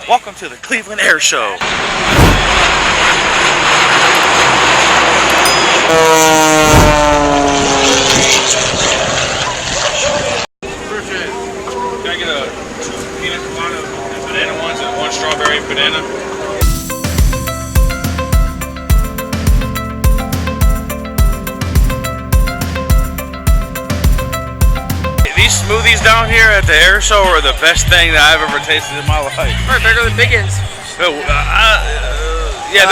Welcome to the Cleveland Air Show. Can I get a 2 peanut colada and banana ones and 1 strawberry banana? These smoothies down here at the air show are the best thing that I've ever tasted in my life. They're bigger than Biggins. Yeah,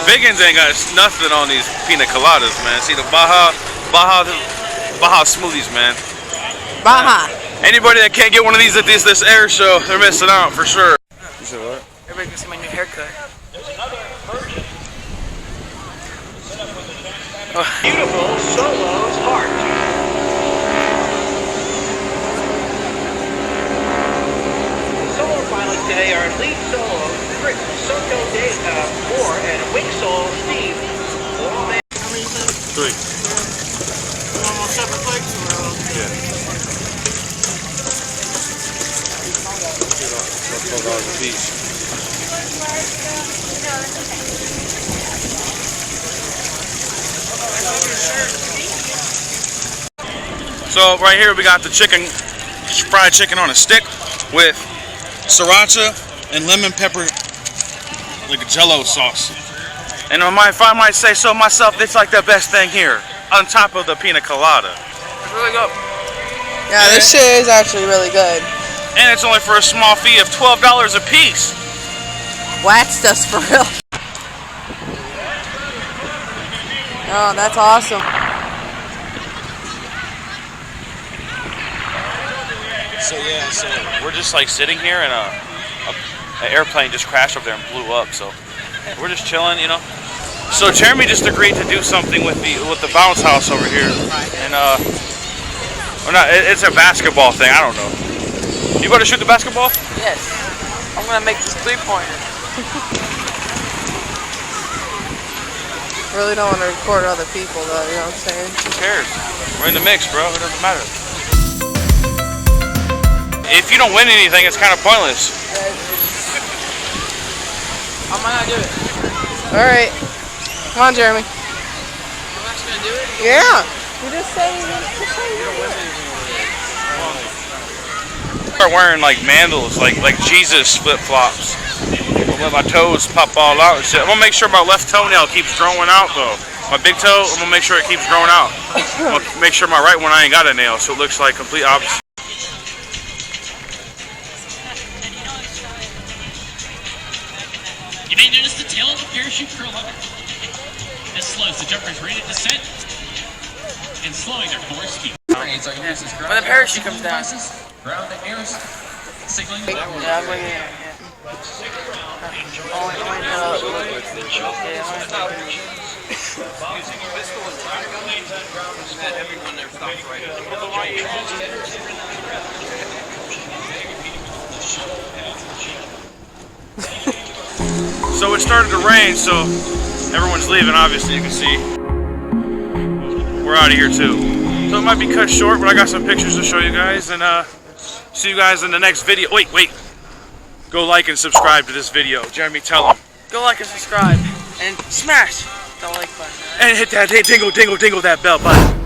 Biggins ain't got nothing on these pina coladas, man. See the Baja smoothies, man. Baja. Anybody that can't get one of these at this air show, they're missing out for sure. You said what? Everybody can see my new haircut. Beautiful Solo's heart. Solo pilots today are lead solo Chris Soto Moore and wing solo Steve Lawman. 3. Almost 7 plates or Yeah. $12 a piece. So right here we got the fried chicken on a stick with sriracha and lemon pepper, like a jello sauce. And if I might say so myself, it's like the best thing here, on top of the pina colada. It's really good. Yeah, this shit is actually really good. And it's only for a small fee of $12 a piece. Waxed us for real. Oh, that's awesome. So we're just like sitting here and an airplane just crashed over there and blew up. So we're just chilling, you know. So Jeremy just agreed to do something with the bounce house over here, and it's a basketball thing. I don't know. You going to shoot the basketball? Yes. I'm gonna make this 3-pointer. Really don't want to record other people though, you know what I'm saying? Who cares? We're in the mix, bro. It doesn't matter. If you don't win anything, it's kind of pointless. I might not do it. Alright. Come on, Jeremy. I'm actually gonna do it? Yeah. You just say you don't win anything. Start wearing like mandals, like Jesus flip-flops. Let my toes pop all out and shit. I'm gonna make sure my left toenail keeps growing out though. My big toe, I'm gonna make sure it keeps growing out. I'm gonna make sure my right one I ain't got a nail, so it looks like complete opposite. You may notice the tail of the parachute curl up. This slows the jumper's rate of descent and slowing their force speed. When the parachute comes down. Ground to air signaling. Yeah, I'm going in. So it started to rain, so everyone's leaving, obviously, you can see. We're out of here too. So it might be cut short, but I got some pictures to show you guys, and see you guys in the next video. Wait. Go like and subscribe to this video. Jeremy, tell them. Go like and subscribe. And smash the like button. And hit that, dingle that bell button.